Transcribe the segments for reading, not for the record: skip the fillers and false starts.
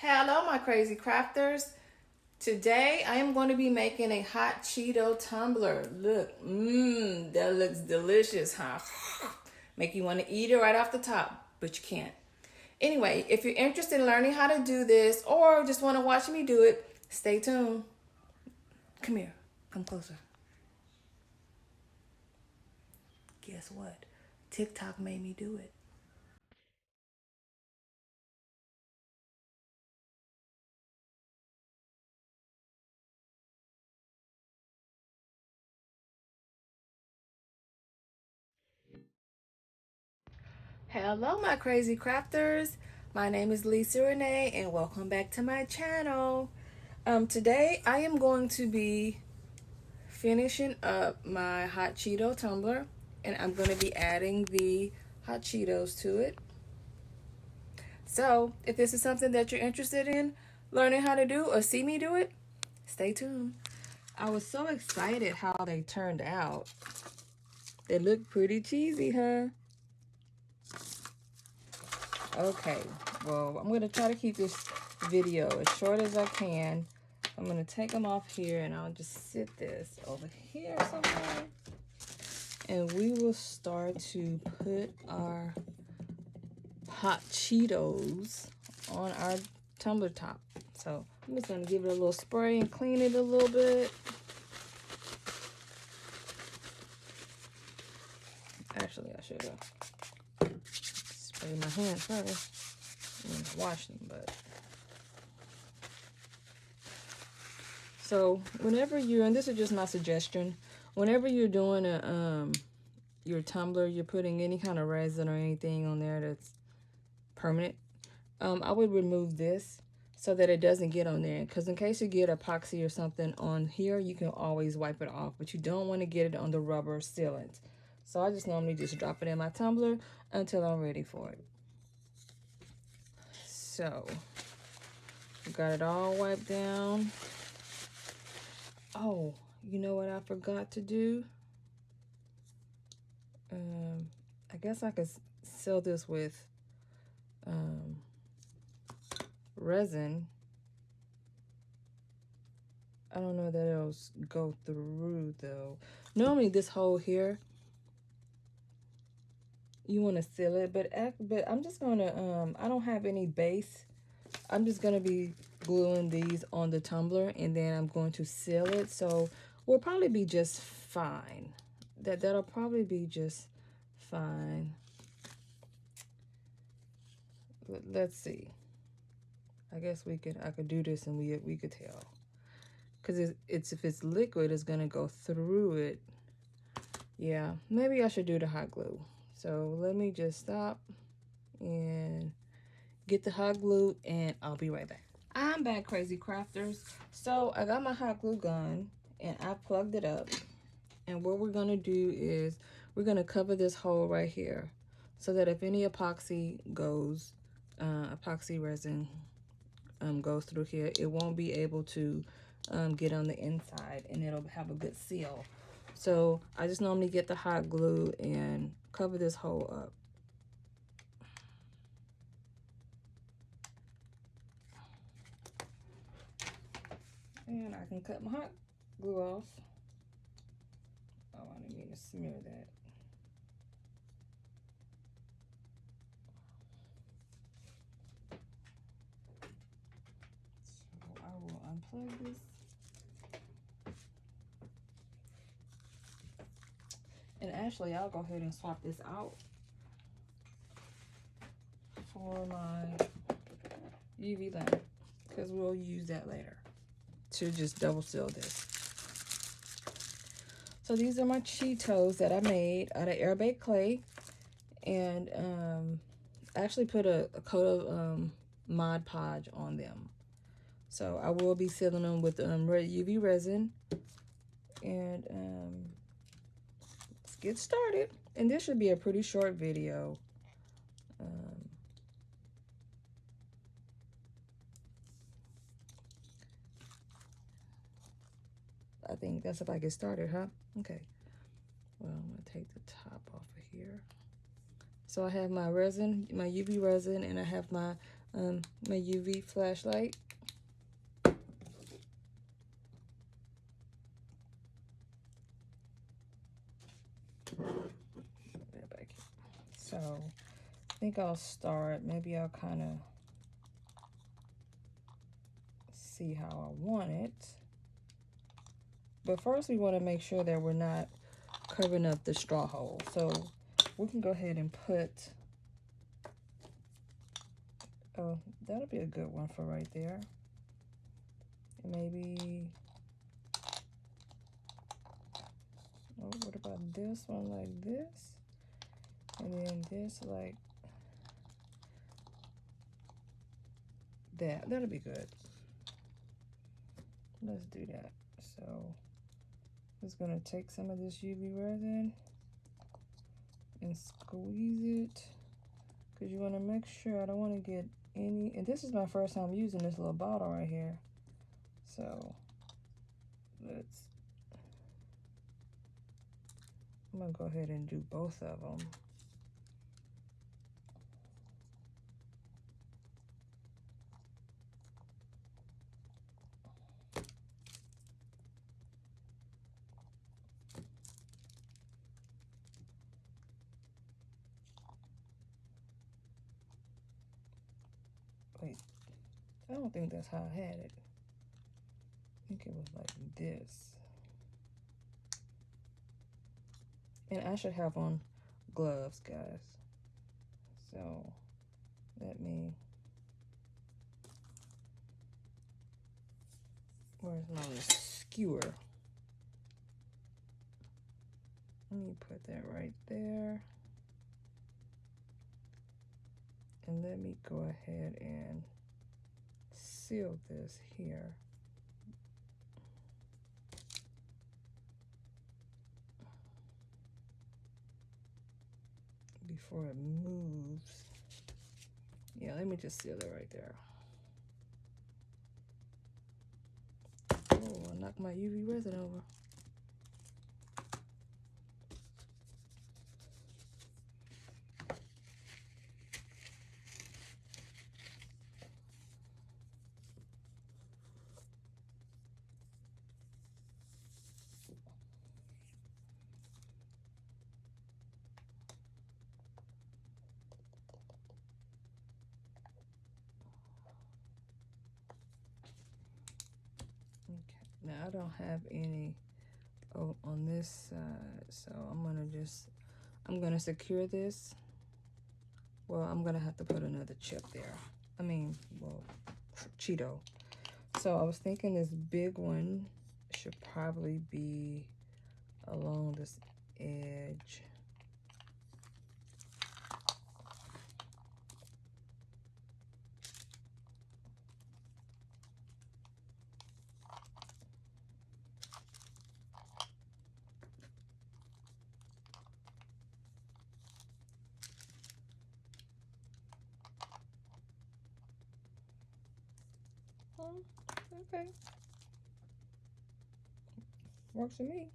Hello, my crazy crafters. Today I am going to be making a hot Cheeto tumbler. Look, that looks delicious, huh? Make you want to eat it right off the top, but you can't. Anyway, if you're interested in learning how to do this or just want to watch me do it, stay tuned. Come here, come closer. Guess what? TikTok made me do it. Hello, my crazy crafters. My name is Lisa Renee, and welcome back to my channel. Today I am going to be finishing up my hot Cheeto tumbler, and I'm going to be adding the hot Cheetos to it. So, if this is something that you're interested in learning how to do or see me do it, stay tuned. I was so excited how they turned out. They look pretty cheesy, huh? Okay, well, I'm going to try to keep this video as short as I can. I'm going to take them off here and I'll just sit this over here somewhere. And we will start to put our hot Cheetos on our tumbler top. So I'm just going to give it a little spray and clean it a little bit. Actually, I should have sprayed my hands first. I'm going to wash them, but... So whenever you're, and this is just my suggestion, whenever you're doing your tumbler, you're putting any kind of resin or anything on there that's permanent, I would remove this so that it doesn't get on there. Because in case you get epoxy or something on here, you can always wipe it off, but you don't want to get it on the rubber sealant. So I just normally just drop it in my tumbler until I'm ready for it. So got it all wiped down. Oh, you know what I forgot to do? I guess I could seal this with resin. I don't know that it'll go through though. Normally this hole here, you want to seal it, but I'm just gonna, I don't have any base. I'm just gonna be gluing these on the tumbler and then I'm going to seal it. So we'll probably be just fine. That'll probably be just fine. Let's see. I guess I could do this and we could tell. Because if it's liquid, it's gonna go through it. Yeah, maybe I should do the hot glue. So let me just stop and get the hot glue and I'll be right back. I'm back, crazy crafters. So I got my hot glue gun and I plugged it up. And what we're gonna do is we're gonna cover this hole right here so that if any epoxy goes, epoxy resin goes through here, it won't be able to get on the inside and it'll have a good seal. So I just normally get the hot glue and cover this hole up. And I can cut my hot glue off. Oh, I didn't mean to smear that. So I will unplug this. And actually, I'll go ahead and swap this out for my UV lamp because we'll use that later to just double seal this. So these are my Cheetos that I made out of air-baked clay, and I actually put a coat of Mod Podge on them. So I will be sealing them with UV resin, and let's get started. And this should be a pretty short video. I think that's if I get started, huh? Okay. Well, I'm gonna take the top off of here. So I have my resin, my UV resin, and I have my my UV flashlight. So I think I'll start, maybe I'll kind of see how I want it. But first we want to make sure that we're not covering up the straw hole. So we can go ahead and put, oh, that'll be a good one for right there. And maybe, oh, what about this one like this? And then this like that. That'll be good. Let's do that. So I'm just gonna take some of this UV resin and squeeze it, because you want to make sure I don't want to get any, and this is my first time using this little bottle right here. So I'm gonna go ahead and do both of them. Wait, I don't think that's how I had it. I think it was like this. And I should have on gloves, guys. So let me, where's my skewer? Let me put that right there. And let me go ahead and seal this here. Before it moves. Yeah, let me just seal it right there. Oh, I knocked my UV resin over. Now I don't have any on this side, so I'm gonna secure this. Well, I'm gonna have to put another chip there. I mean, well, Cheeto. So I was thinking this big one should probably be along this edge. Okay. Works for me.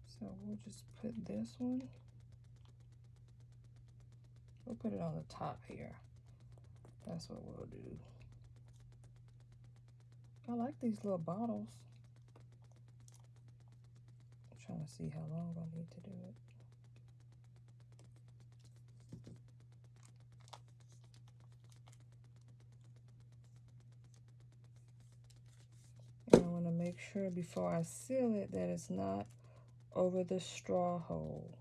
So we'll just put this one. We'll put it on the top here. That's what we'll do. I like these little bottles. I'm trying to see how long I need to do it. And I want to make sure before I seal it that it's not over the straw hole.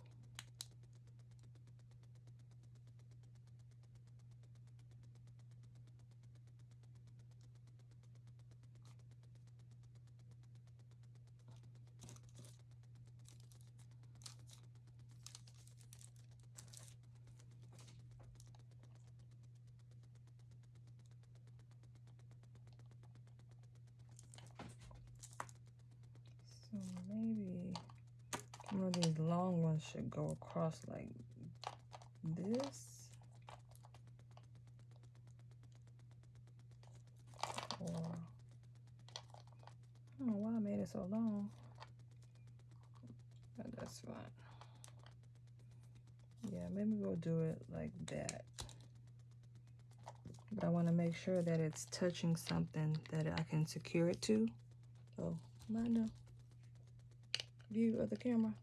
So maybe one of these long ones should go across like this. Or, I don't know why I made it so long, but that's fine. Yeah, maybe we'll do it like that. But I want to make sure that it's touching something that I can secure it to. Oh, mind the view of the camera.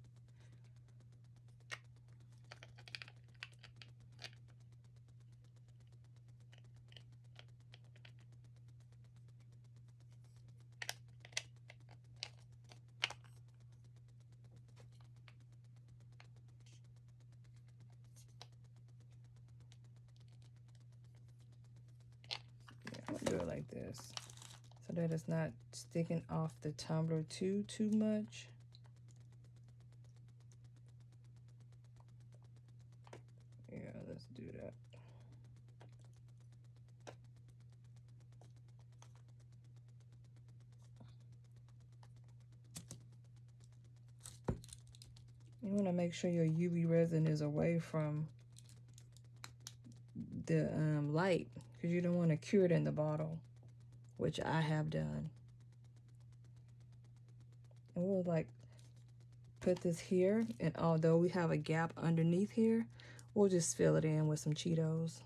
Yeah, I'm gonna do it like this so that it's not sticking off the tumbler too much. Yeah, let's do that. You want to make sure your UV resin is away from the light, because you don't want to cure it in the bottle, which I have done. And we'll like put this here, and although we have a gap underneath here, we'll just fill it in with some Cheetos.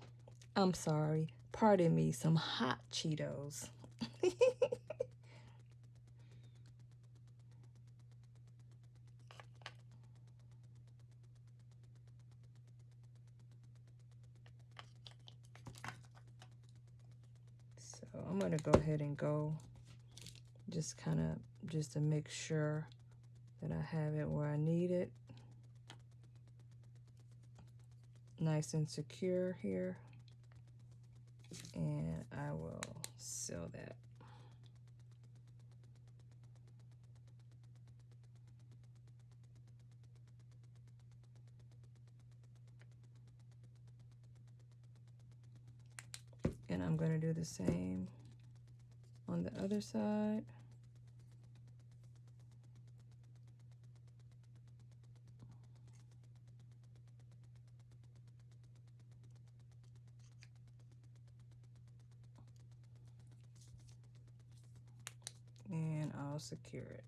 I'm sorry, pardon me, some hot Cheetos. So I'm gonna go ahead and go just to make sure that I have it where I need it. Nice and secure here. And I will seal that. And I'm going to do the same on the other side. And I'll secure it.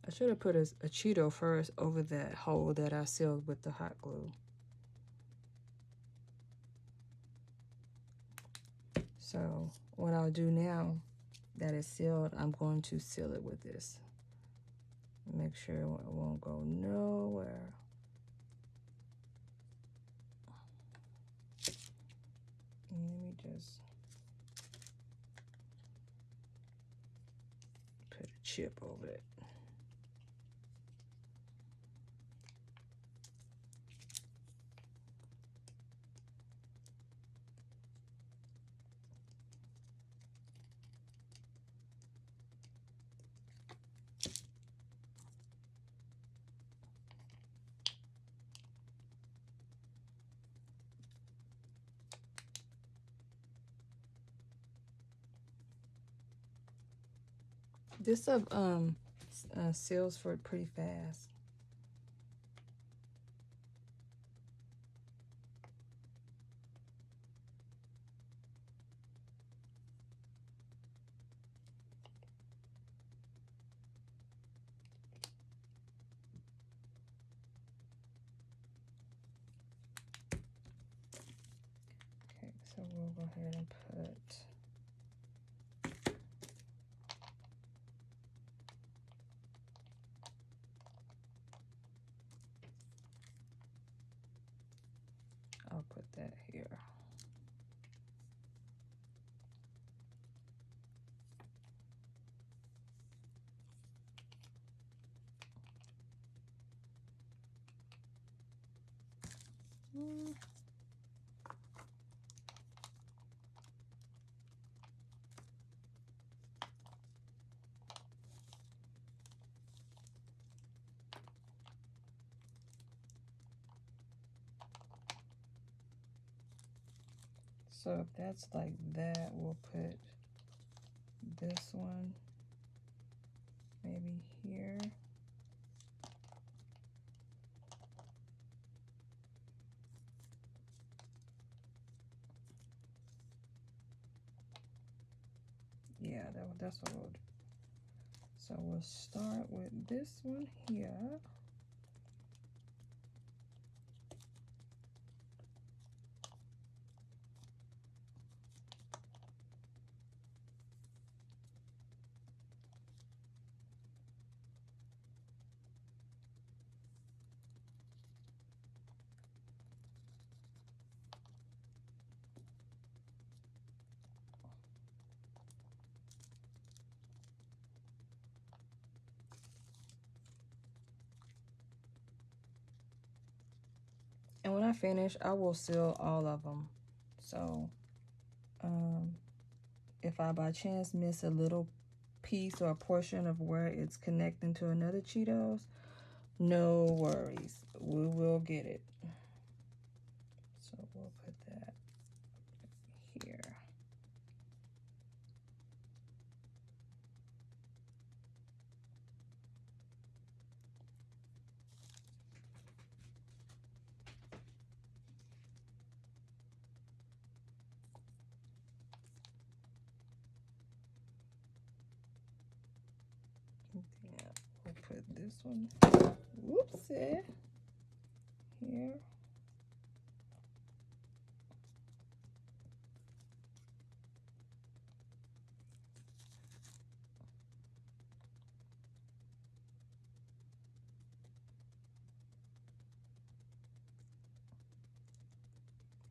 I should have put a Cheeto first over that hole that I sealed with the hot glue. So what I'll do now that it's sealed, I'm going to seal it with this. Make sure it won't go nowhere. And let me just put a chip over it. This stuff seals for it pretty fast. Okay, so we'll go ahead and put I'll put that here. So if that's like that, we'll put this one maybe here. Yeah, that's what we'll do. So we'll start with this one here. And when I finish, I will seal all of them. So if I by chance miss a little piece or a portion of where it's connecting to another Cheetos, no worries. We will get it. So we'll put that here. Yeah, we'll put this one, whoopsie, here.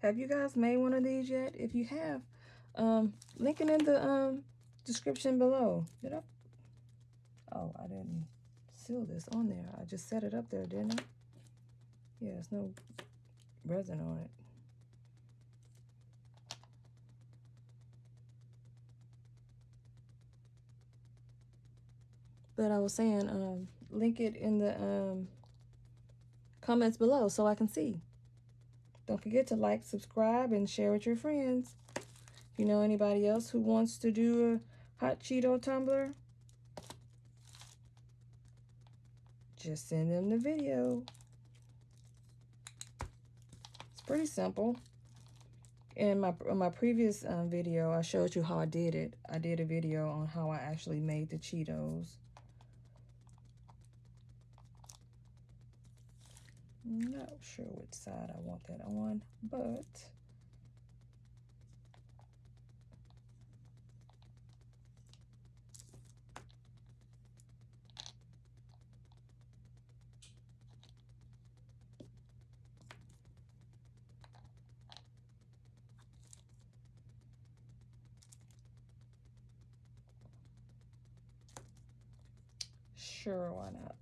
Have you guys made one of these yet? If you have, link it in the description below. Did I? Oh, I didn't seal this on there. I just set it up there, didn't I? Yeah, there's no resin on it. But I was saying, link it in the comments below so I can see. Don't forget to like, subscribe, and share with your friends. If you know anybody else who wants to do a hot Cheeto tumbler, just send them the video. It's pretty simple. In my previous video, I showed you how I did it. I did a video on how I actually made the Cheetos. I'm not sure which side I want that on, but sure, why not?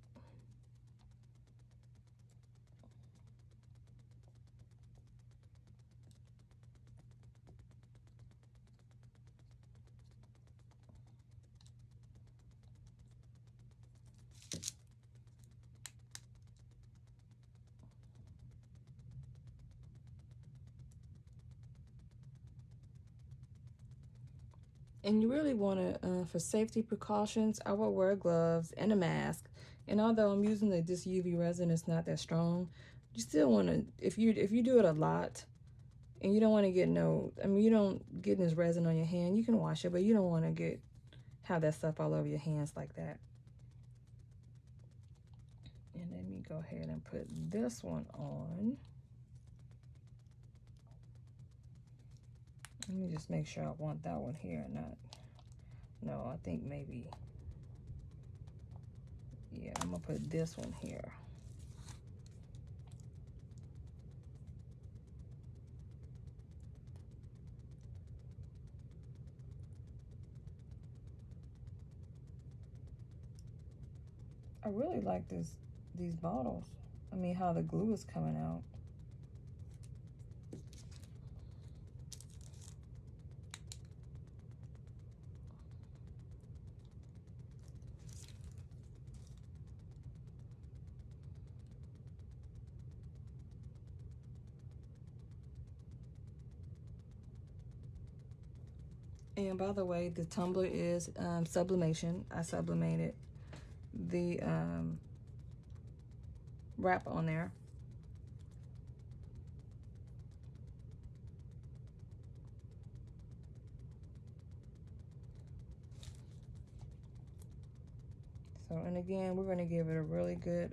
And you really want to, for safety precautions, I will wear gloves and a mask. And although I'm using this UV resin, it's not that strong. You still want to, if you do it a lot, and you don't want to get you don't get this resin on your hand. You can wash it, but you don't want to have that stuff all over your hands like that. And let me go ahead and put this one on. Let me just make sure I want that one here or not. No, I think maybe, yeah, I'm gonna put this one here. I really like these bottles. I mean, how the glue is coming out. And by the way, the tumbler is sublimation. I sublimated the wrap on there. So, and again, we're going to give it a really good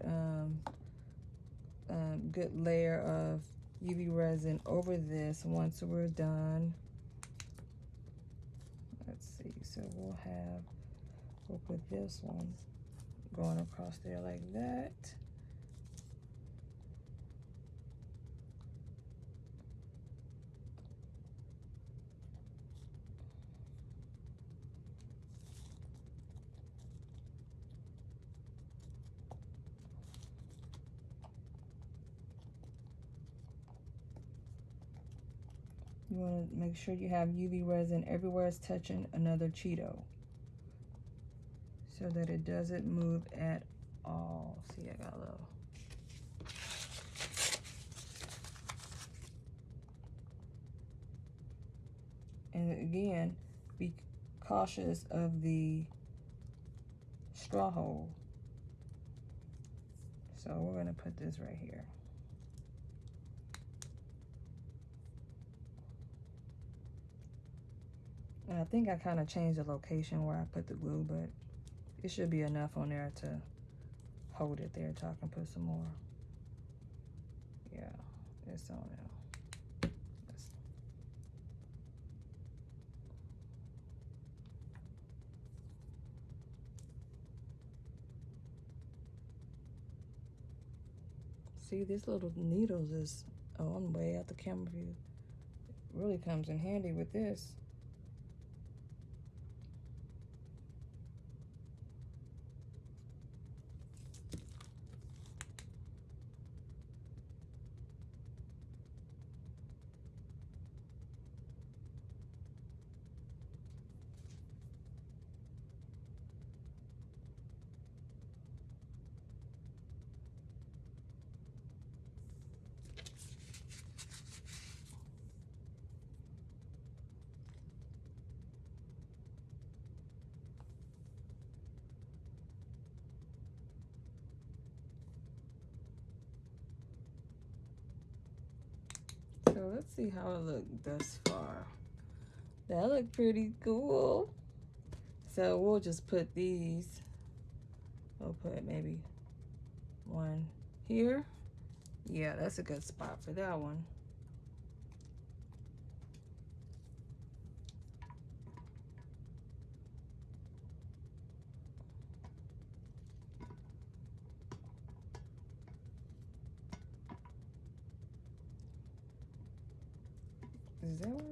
good layer of UV resin over this once we're done. Let's see, so we'll put this one going across there like that. You want to make sure you have UV resin everywhere it's touching another Cheeto, so that it doesn't move at all. See, I got a little. And again, be cautious of the straw hole. So we're going to put this right here. And I think I kind of changed the location where I put the glue, but it should be enough on there to hold it there till I can put some more. Yeah, it's on there. See, this little needles is, oh, I'm way out the camera view. It really comes in handy with this. So let's see how it looked thus far. That looked pretty cool. So we'll just put these, we'll put maybe one here. Yeah, that's a good spot for that one. Is that one?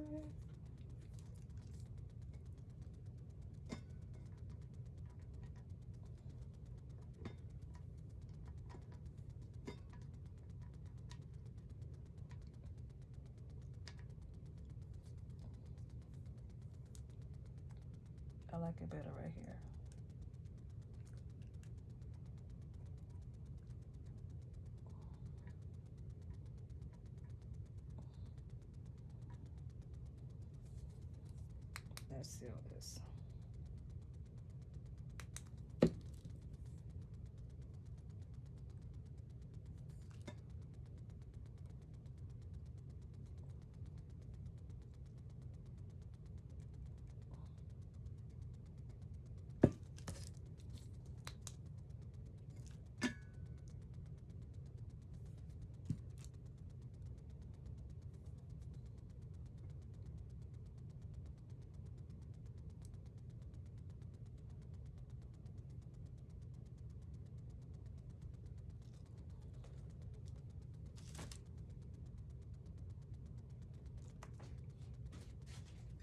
I like it better right here. Let's seal this.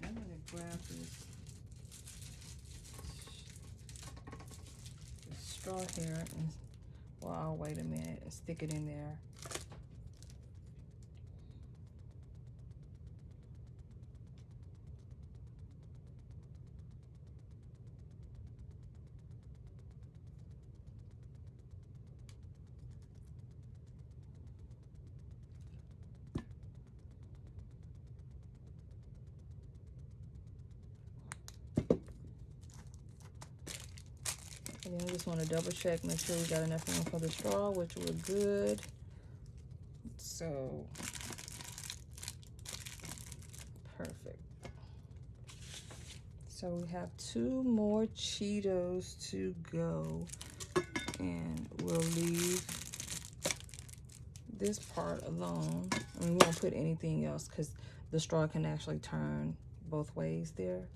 I'm gonna grab this straw here and, well, I'll wait a minute and stick it in there. And then we just want to double check, make sure we got enough room for the straw, which we're good. So, perfect. So we have 2 more Cheetos to go, and we'll leave this part alone. I mean, we won't put anything else because the straw can actually turn both ways there.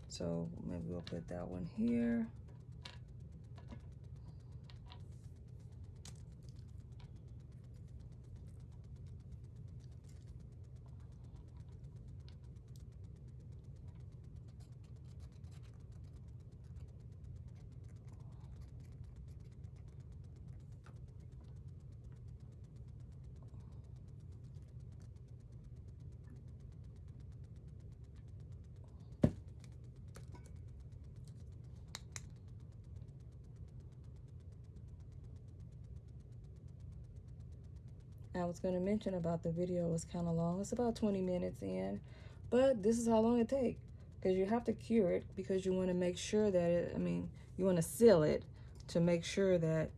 So maybe we'll put that one here. I was going to mention about the video was kind of long. It's about 20 minutes in, but this is how long it takes, because you have to cure it, because you want to make sure that it, I mean, you want to seal it to make sure that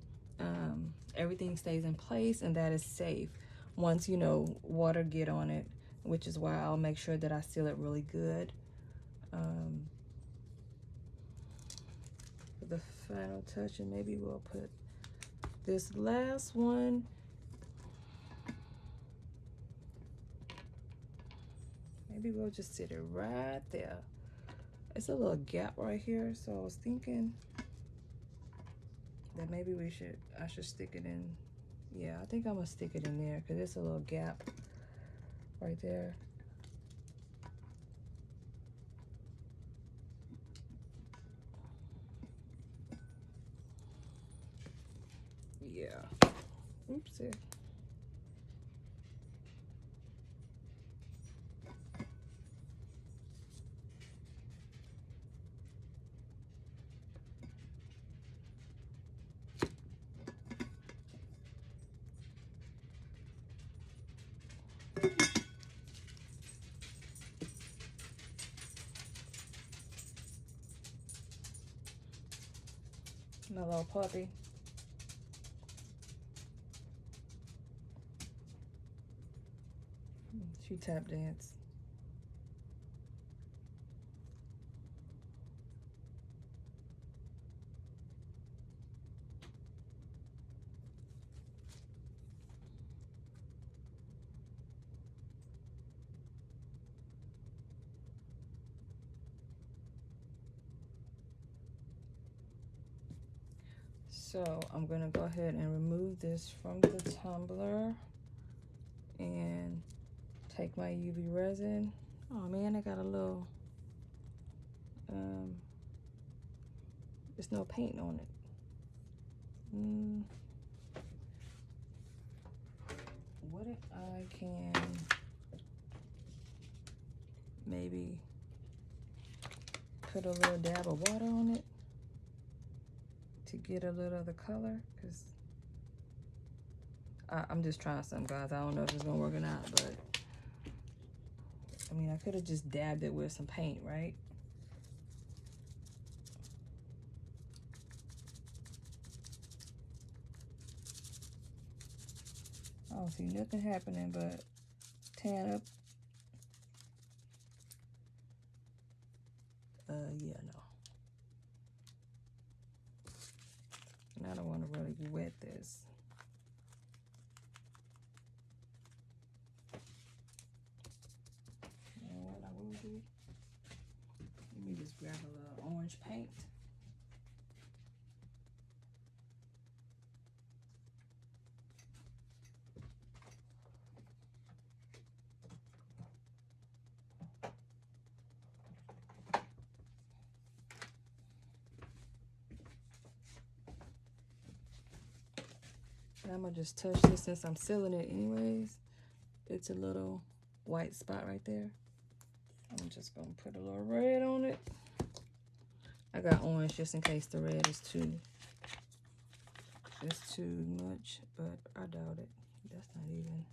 everything stays in place and that it's safe once, you know, water get on it, which is why I'll make sure that I seal it really good. For the final touch, and maybe we'll put this last one. Maybe we'll just sit it right there. It's a little gap right here, so I was thinking that maybe I should stick it in. Yeah, I think I'm gonna stick it in there because it's a little gap right there. Yeah. Oopsie. My little puppy. She tap dance. So I'm gonna go ahead and remove this from the tumbler and take my UV resin. Oh man, I got a little, there's no paint on it. What if I can maybe put a little dab of water on it to get a little of the color? Because I'm just trying something, guys. I don't know if it's gonna work or not, but I mean, I could have just dabbed it with some paint, right? I don't see nothing happening but tan up. Yeah, no. And I don't want to really wet this. And what I will do, let me just grab a little orange paint. And I'm gonna just touch this since I'm sealing it anyways. It's a little white spot right there. I'm just gonna put a little red on it. I got orange just in case the red is too much, but I doubt it. That's not even.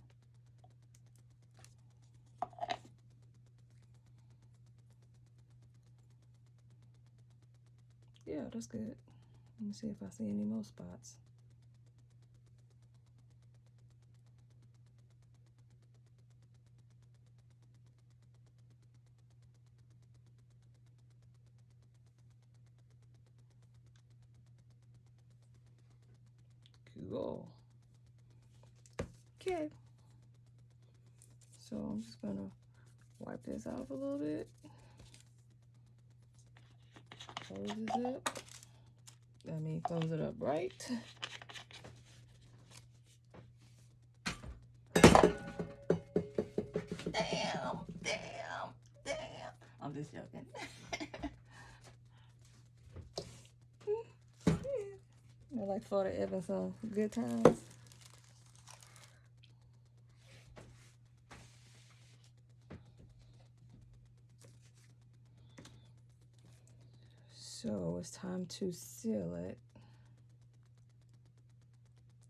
Yeah, that's good. Let me see if I see any more spots. Cool. Okay. So I'm just gonna wipe this off a little bit. Close this up. I mean, close it up right. Damn. I'm just joking. I like Florida Evans song, Good Times. So it's time to seal it.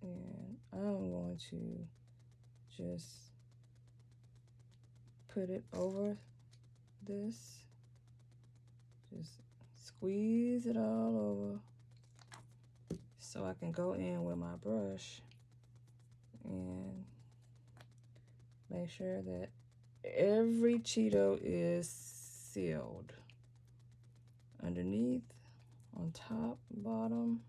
And I'm going to just put it over this. Just squeeze it all over so I can go in with my brush and make sure that every Cheeto is sealed. Underneath, on top, bottom.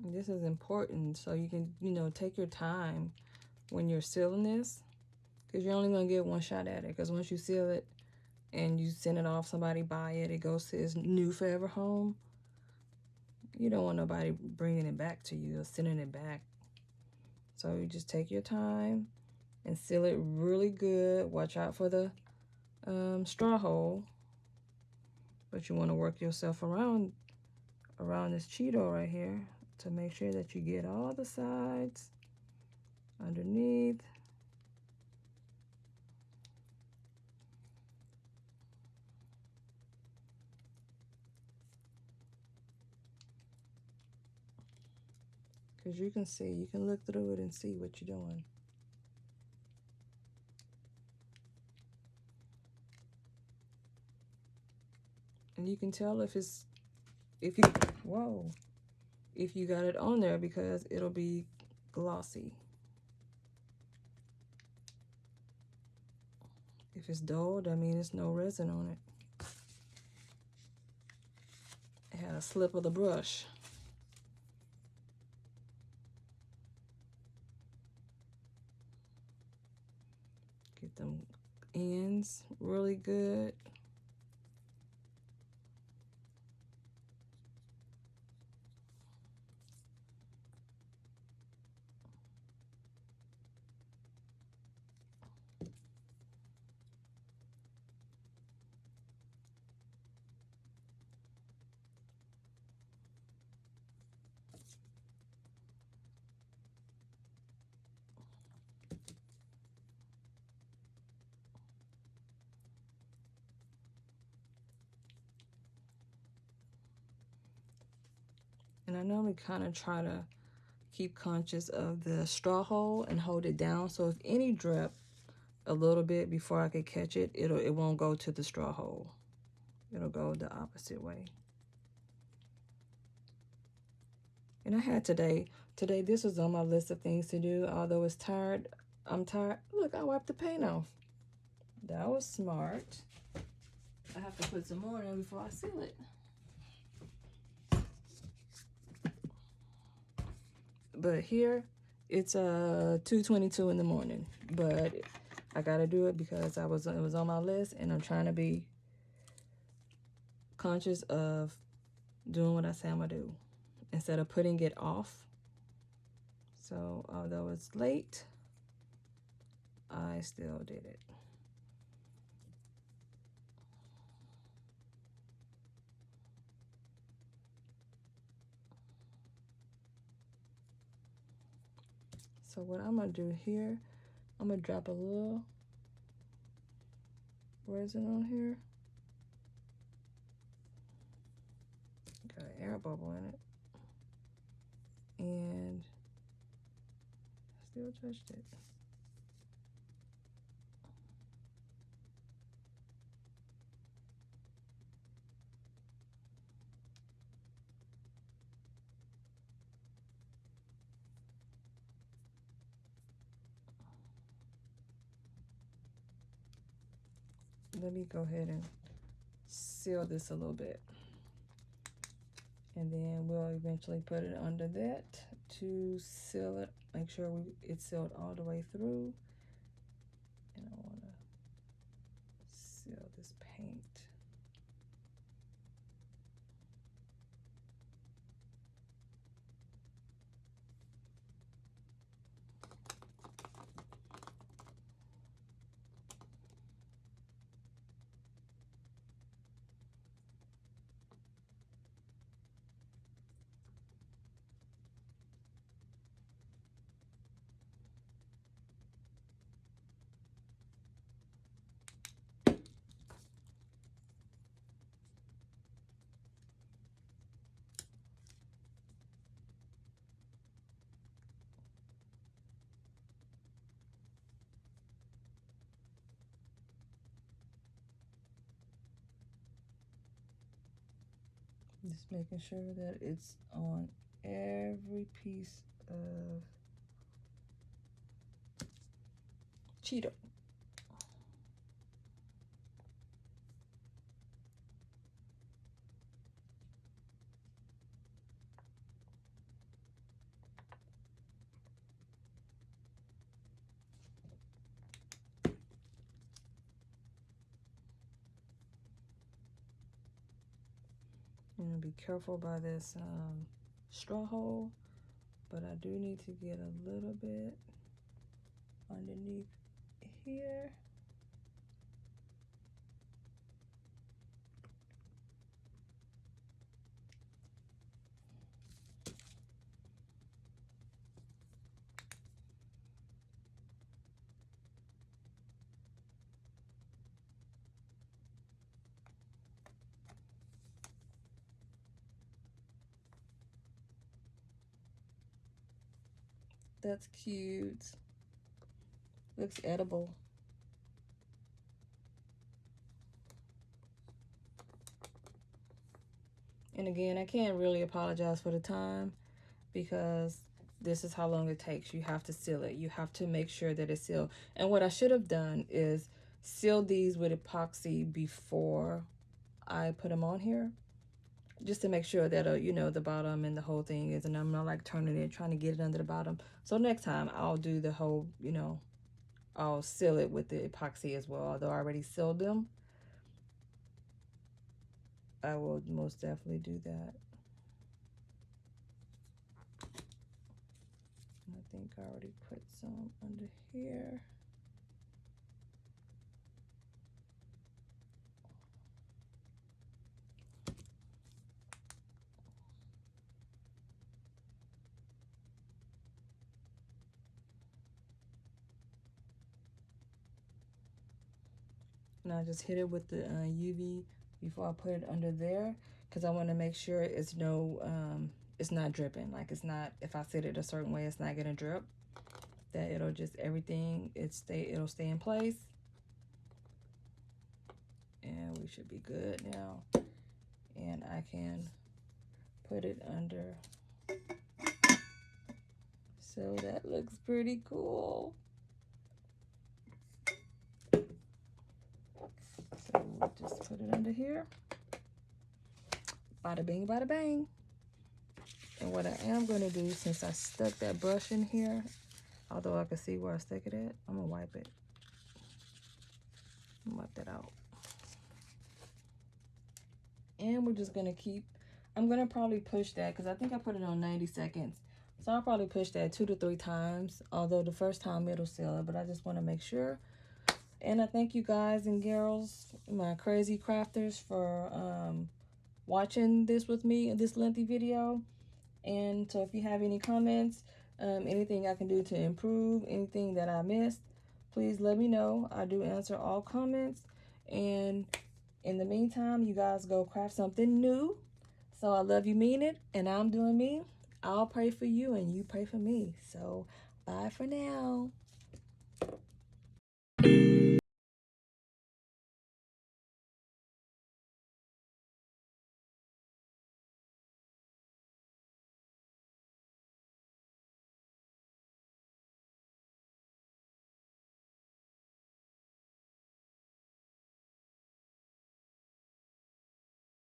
This is important, so you can, you know, take your time when you're sealing this, because you're only going to get one shot at it. Because once you seal it and you send it off, somebody buy it, it goes to its new forever home. You don't want nobody bringing it back to you or sending it back. So you just take your time and seal it really good. Watch out for the straw hole, but you want to work yourself around this Cheeto right here to make sure that you get all the sides underneath. Because you can see, you can look through it and see what you're doing. And you can tell if you got it on there, because it'll be glossy. If it's dull, that means there's no resin on it. It had a slip of the brush. Get them ends really good. And I normally kind of try to keep conscious of the straw hole and hold it down. So if any drip a little bit before I could catch it, it won't go to the straw hole. It'll go the opposite way. And I had today, this was on my list of things to do. Although I'm tired. Look, I wiped the paint off. That was smart. I have to put some more in before I seal it. But here, it's 2:22 in the morning. But I gotta do it because it was on my list, and I'm trying to be conscious of doing what I say I'm gonna do instead of putting it off. So although it's late, I still did it. So what I'm gonna do here, I'm gonna drop a little resin on here. Got an air bubble in it. And still touched it. Let me go ahead and seal this a little bit. And then we'll eventually put it under that to seal it. Make sure it's sealed all the way through. And I want to seal this paint. Just making sure that it's on every piece of Cheeto. And be careful by this straw hole, but I do need to get a little bit underneath here. That's cute. Looks edible. And again, I can't really apologize for the time because this is how long it takes. You have to seal it. You have to make sure that it's sealed. And what I should have done is seal these with epoxy before I put them on here, just to make sure that you know, the bottom and the whole thing is, and I'm not like turning it, trying to get it under the bottom. So next time I'll do the whole, you know, I'll seal it with the epoxy as well. Although I already sealed them, I will most definitely do that. I think I already put some under here. And I just hit it with the UV before I put it under there, because I want to make sure it's it's not dripping. Like, it's not, if I set it a certain way, it's not gonna drip. That it'll just, everything, it'll stay in place. And we should be good now. And I can put it under. So that looks pretty cool. So we'll just put it under here. Bada bing, bada bang. And what I am going to do, since I stuck that brush in here, although I can see where I stuck it at, I'm going to wipe it. Wipe that out. And we're just going to keep, I'm going to probably push that, because I think I put it on 90 seconds. So I'll probably push that 2 to 3 times, although the first time it'll seal it, but I just want to make sure. And I thank you guys and girls, my crazy crafters, for watching this with me in this lengthy video. And so if you have any comments, anything I can do to improve, anything that I missed, please let me know. I do answer all comments. And in the meantime, you guys go craft something new. So I love you, mean it, and I'm doing me. I'll pray for you and you pray for me. So bye for now.